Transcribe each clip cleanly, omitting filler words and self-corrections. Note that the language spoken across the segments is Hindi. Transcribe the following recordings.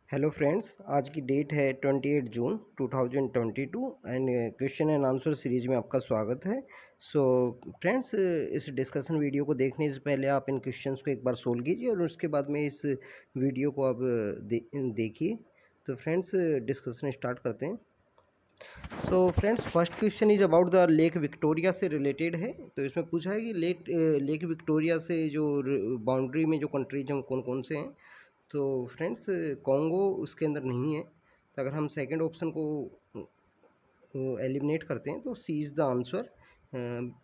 हेलो फ्रेंड्स, आज की डेट है 28 जून 2022 and question and answer series में आपका स्वागत है। सो फ्रेंड्स, इस डिस्कशन वीडियो को देखने से पहले आप इन क्वेश्चंस को एक बार सोल्व कीजिए और उसके बाद में इस वीडियो को आप देखिए। तो फ्रेंड्स, डिस्कशन स्टार्ट करते हैं। So friends, first question is about the lake Victoria से रिलेटेड है। तो इसमें पूछा है कि लेक विक्टोरिया से जो बाउंड्री में जो कंट्रीज हैं कौन कौन से हैं। तो फ्रेंड्स, कॉन्गो उसके अंदर नहीं है। तो अगर हम सेकंड ऑप्शन को एलिमिनेट करते हैं तो C is the answer.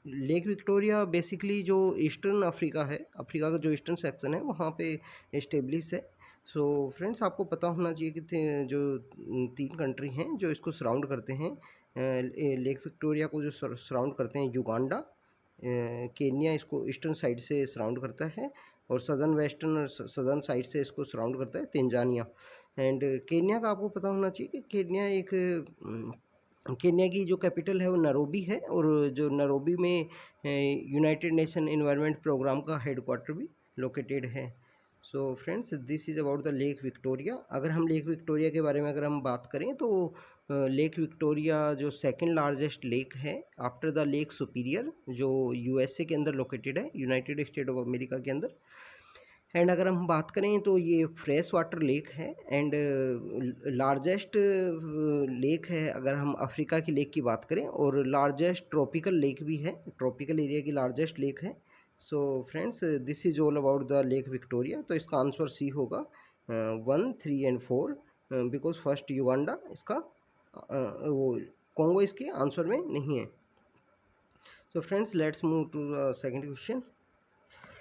Lake Victoria basically जो ईस्टर्न अफ्रीका है, अफ्रीका का जो ईस्टर्न सेक्शन है वहाँ पे इस्टेब्लिश है। सो फ्रेंड्स, आपको पता होना चाहिए कि जो तीन कंट्री हैं जो इसको सराउंड करते हैं, लेक विक्टोरिया को जो सराउंड करते हैं, युगांडा, केन्या इसको ईस्टर्न साइड से सराउंड करता है और सदर्न साइड से इसको सराउंड करता है तंजानिया। एंड केन्या का आपको पता होना चाहिए कि केन्या की जो कैपिटल है वो नैरोबी है और जो नैरोबी में यूनाइटेड नेशन एनवायरनमेंट प्रोग्राम का हेडक्वार्टर भी लोकेटेड है। So friends, this is about the lake Victoria. अगर हम लेक विक्टोरिया के बारे में अगर हम बात करें तो लेक विक्टोरिया जो सेकंड लार्जेस्ट लेक है आफ्टर द लेक सुपीरियर, जो यूएसए के अंदर लोकेटेड है, यूनाइटेड स्टेट ऑफ अमेरिका के अंदर। एंड अगर हम बात करें तो ये फ्रेश वाटर लेक है एंड लार्जेस्ट लेक है अगर हम अफ्रीका की लेक की बात करें, और लार्जेस्ट ट्रॉपिकल लेक भी है, ट्रॉपिकल एरिया की लार्जेस्ट लेक है। So friends, this is all about the lake Victoria. तो इसका आंसर सी होगा 1, 3 एंड 4, बिकॉज फर्स्ट युगांडा इसका वो कॉन्गो इसके आंसर में नहीं है। So friends, let's move to the second question.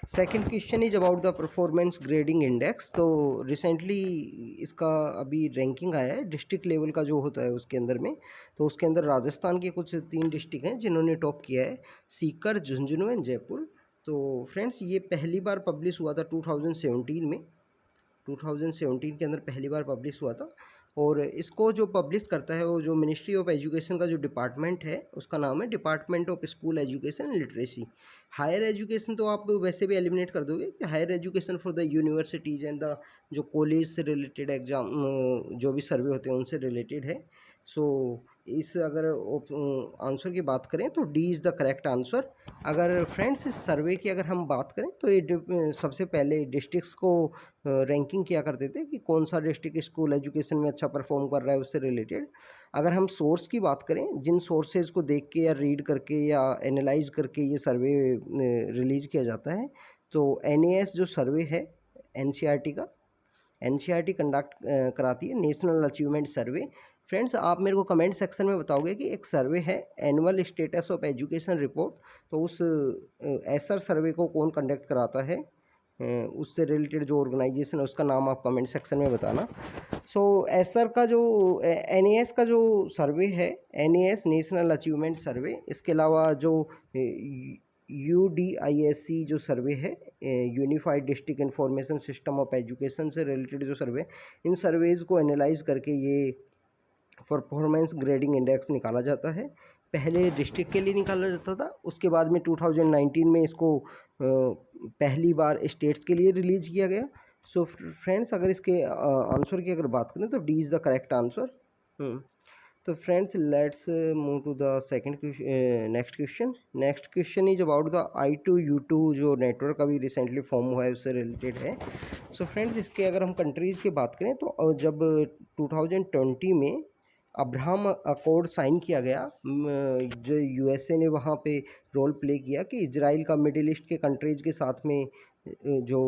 Second question is about the performance grading index. तो रिसेंटली इसका अभी रैंकिंग आया है डिस्ट्रिक्ट लेवल का जो होता है उसके अंदर में। तो उसके अंदर राजस्थान के कुछ 3 डिस्ट्रिक्ट हैं जिन्होंने टॉप किया है, सीकर, झुंझुनू एंड जयपुर। तो फ्रेंड्स, ये पहली बार पब्लिश हुआ था 2017 में, 2017 के अंदर पहली बार पब्लिश हुआ था। और इसको जो पब्लिश करता है वो जो मिनिस्ट्री ऑफ एजुकेशन का जो डिपार्टमेंट है उसका नाम है department of school education and literacy. Higher education तो आप वैसे भी एलिमिनेट कर दोगे कि higher education for the universities and the जो कॉलेज से रिलेटेड एग्जाम जो भी सर्वे होते हैं उनसे रिलेटेड है। सो इस अगर आंसर की बात करें तो D is the correct answer. अगर फ्रेंड्स इस सर्वे की अगर हम बात करें तो ये सबसे पहले डिस्ट्रिक्ट्स को रैंकिंग किया करते थे कि कौन सा डिस्ट्रिक्ट स्कूल एजुकेशन में अच्छा परफॉर्म कर रहा है उससे रिलेटेड। अगर हम सोर्स की बात करें, जिन सोर्सेज को देख के या रीड करके या एनालाइज करके ये सर्वे रिलीज़ किया जाता है, तो एनएएस जो सर्वे है एनसीईआरटी का, एनसीईआरटी कंडक्ट कराती है, नेशनल अचीवमेंट सर्वे। फ्रेंड्स, आप मेरे को कमेंट सेक्शन में बताओगे कि एक सर्वे है annual status of education report, तो उस एसर सर्वे को कौन कंडक्ट कराता है, उससे रिलेटेड जो ऑर्गेनाइजेशन है उसका नाम आप कमेंट सेक्शन में बताना। सो एसर का जो एनएएस का जो सर्वे है, एनएएस नेशनल अचीवमेंट सर्वे, इसके अलावा जो यूडीआईएससी जो सर्वे है, unified district information system of education से रिलेटेड जो सर्वे, इन सर्वेज़ को एनालाइज करके ये परफॉर्मेंस ग्रेडिंग इंडेक्स निकाला जाता है। पहले डिस्ट्रिक्ट के लिए निकाला जाता था, उसके बाद में 2019 में इसको पहली बार स्टेट्स के लिए रिलीज़ किया गया। सो फ्रेंड्स, अगर इसके आंसर की अगर बात करें तो D is the correct answer. तो friends, let's move to the second next question. Next question is about the I2U2 जो नेटवर्क अभी रिसेंटली फॉर्म हुआ है उससे रिलेटेड है। सो फ्रेंड्स, इसके अगर हम कंट्रीज़ की बात करें तो जब 2020 में अब्राहम अकॉर्ड साइन किया गया, जो यूएसए ने वहाँ पे रोल प्ले किया कि इजराइल का मिडिल ईस्ट के कंट्रीज़ के साथ में जो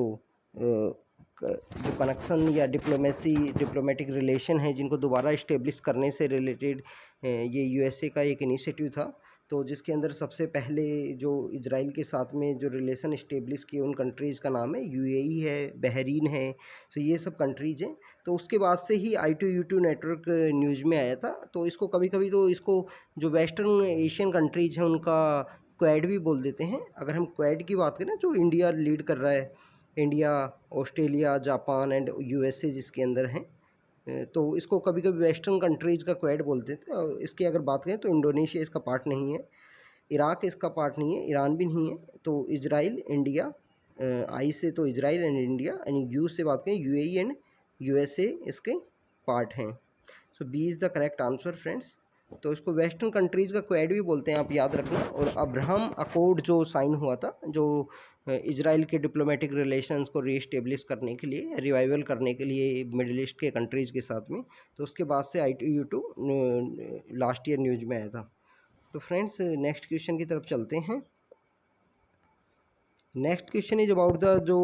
कनेक्शन या डिप्लोमेटिक रिलेशन है जिनको दोबारा इस्टेब्लिश करने से रिलेटेड ये यूएसए का एक इनिशिएटिव था। तो जिसके अंदर सबसे पहले जो इजराइल के साथ में जो रिलेशन इस्टेब्लिश किए उन कंट्रीज़ का नाम है यूएई है, बहरीन है। तो ये सब कंट्रीज़ हैं। तो उसके बाद से ही I2U2 नेटवर्क न्यूज़ में आया था। तो इसको कभी कभी तो इसको जो वेस्टर्न एशियन कंट्रीज़ हैं उनका क्वेड भी बोल देते हैं। अगर हम क्वेड की बात करें तो इंडिया लीड कर रहा है, India, Australia, Japan and USA जिसके अंदर हैं। तो इसको कभी कभी वेस्टर्न कंट्रीज़ का क्वेड बोलते थे। और इसकी अगर बात करें तो इंडोनेशिया इसका पार्ट नहीं है, इराक इसका पार्ट नहीं है, ईरान भी नहीं है। तो इजराइल, इंडिया, आई से तो Israel and India, and U से बात करें यूएई एंड यूएसए इसके पार्ट हैं। So B is the correct answer friends. तो इसको वेस्टर्न कंट्रीज़ का क्वेड भी बोलते हैं, आप याद रखना। और अब्राहम अकॉर्ड जो साइन हुआ था, जो इजराइल के डिप्लोमेटिक रिलेशंस को रीस्टेब्लिश करने के लिए, रिवाइवल करने के लिए मिडिल ईस्ट के कंट्रीज़ के साथ में, तो उसके बाद से ITU-2 लास्ट ईयर न्यूज़ में आया था। तो फ्रेंड्स नेक्स्ट क्वेश्चन की तरफ चलते हैं। Next question is about the जो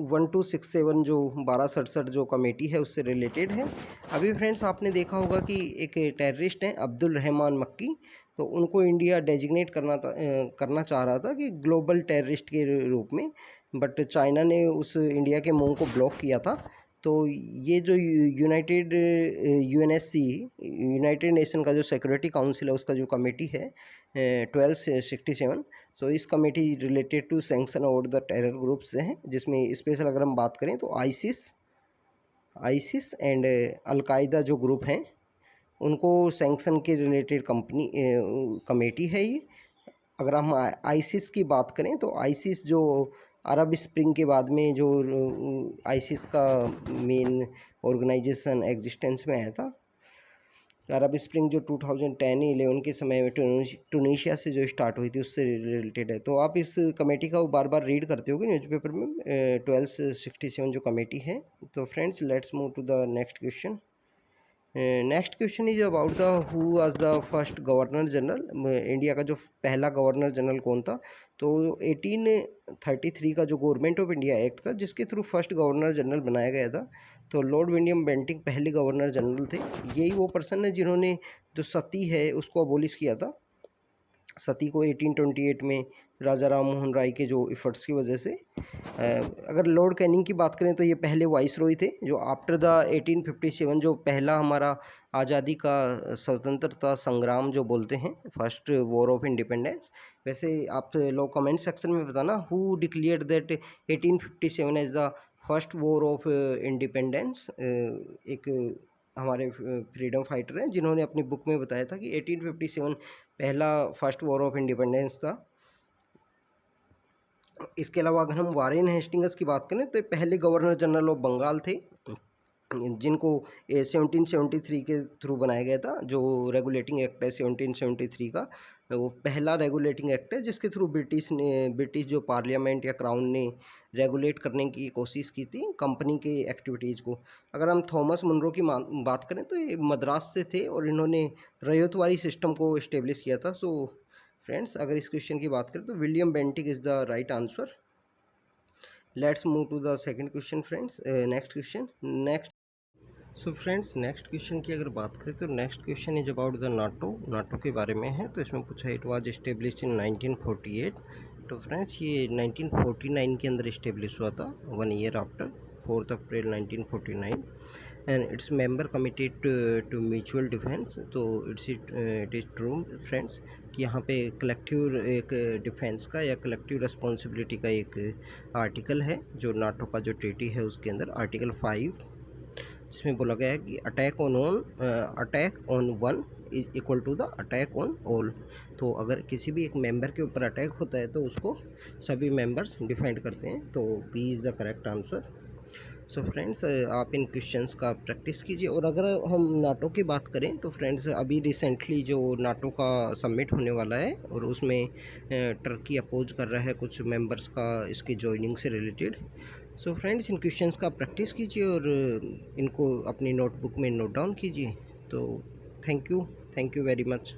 1267 जो 1267 जो कमेटी है उससे रिलेटेड है। अभी फ्रेंड्स आपने देखा होगा कि एक टेररिस्ट हैं अब्दुल रहमान मक्की, तो उनको इंडिया डेजिग्नेट करना चाह रहा था कि ग्लोबल टेररिस्ट के रूप में, बट चाइना ने उस इंडिया के मुंह को ब्लॉक किया था। तो ये जो यूनाइटेड UNSC यूनाइटेड नेशन का जो सिक्योरिटी काउंसिल है उसका जो कमेटी है 1267, सो इस कमेटी रिलेटेड टू सैंक्शन और द टेरर ग्रुप से हैं, जिसमें स्पेशल अगर हम बात करें तो आईसिस एंड अलकायदा जो ग्रुप हैं उनको सैंक्शन के रिलेटेड कमेटी है ये। अगर हम आईसिस की बात करें तो आईसिस जो अरब स्प्रिंग के बाद में जो आईसिस का मेन ऑर्गेनाइजेशन एग्जिस्टेंस में आया था, अरब स्प्रिंग जो 2010-11 के समय में टूनीशिया से जो स्टार्ट हुई थी उससे रिलेटेड है। तो आप इस कमेटी का बार बार रीड करते होगे न्यूज़पेपर में, 1267 जो कमेटी है। तो friends let's move to the next question. Next question is about the who was the first governor general. India का जो पहला गवर्नर जनरल कौन था? तो 1833 का जो गवर्नमेंट ऑफ इंडिया एक्ट था जिसके थ्रू फर्स्ट गवर्नर जनरल बनाया गया था, तो लॉर्ड विलियम बेंटिंग पहले गवर्नर जनरल थे। यही वो पर्सन है जिन्होंने जो सती है उसको अबोलिश किया था। सती को 1828 में राजा राम मोहन राय के जो इफ़र्ट्स की वजह से। अगर लॉर्ड कैनिंग की बात करें तो ये पहले वाइसरॉय थे जो आफ्टर द 1857 जो पहला हमारा आज़ादी का स्वतंत्रता संग्राम जो बोलते हैं, फर्स्ट वॉर ऑफ इंडिपेंडेंस। वैसे आप लोग कमेंट सेक्शन में बताना who declared that 1857 as the first war of independence. एक हमारे फ्रीडम फाइटर हैं जिन्होंने अपनी बुक में बताया था कि 1857 पहला फर्स्ट वॉर ऑफ इंडिपेंडेंस था। इसके अलावा अगर हम वारेन हेस्टिंग्स की बात करें तो पहले गवर्नर जनरल ऑफ बंगाल थे जिनको 1773 के थ्रू बनाया गया था। जो रेगुलेटिंग एक्ट है 1773 का, वो पहला रेगुलेटिंग एक्ट है जिसके थ्रू ब्रिटिश जो पार्लियामेंट या क्राउन ने रेगुलेट करने की कोशिश की थी कंपनी के एक्टिविटीज़ को। अगर हम थॉमस मुनरो की बात करें तो ये मद्रास से थे और इन्होंने रयतवारी सिस्टम को इस्टेब्लिश किया था। सो फ्रेंड्स अगर इस क्वेश्चन की बात करें तो William Bentinck is the right answer. Let's move to the second question friends. Next question. So friends next question की अगर बात करें तो next question is about the NATO के बारे में है। तो इसमें पूछा इट वाज इस्टेब्लिश्ड इन 1948। तो फ्रेंड्स ये 1949 के अंदर इस्टेब्लिश हुआ था, 1 year after 4 April 1949। And its member committed to mutual defence. तो इट इज़ ट्रू फ्रेंड्स कि यहाँ पे कलेक्टिव एक डिफेंस का या कलेक्टिव रिस्पॉन्सिबिलिटी का एक आर्टिकल है जो नाटो का जो ट्रीटी है उसके अंदर, आर्टिकल 5, जिसमें बोला गया है कि attack on one is equal to the attack on all. तो अगर किसी भी एक मेंबर के ऊपर अटैक होता है तो उसको सभी मेंबर्स डिफेंड करते हैं। तो B is the correct answer. So friends आप इन क्वेश्चंस का प्रैक्टिस कीजिए। और अगर हम नाटो की बात करें तो फ्रेंड्स अभी रिसेंटली जो नाटो का समिट होने वाला है और उसमें टर्की अपोज कर रहा है कुछ मेंबर्स का इसके ज्वाइनिंग से रिलेटेड। सो फ्रेंड्स इन क्वेश्चंस का प्रैक्टिस कीजिए और इनको अपनी नोटबुक में नोट डाउन कीजिए। तो थैंक यू वेरी मच।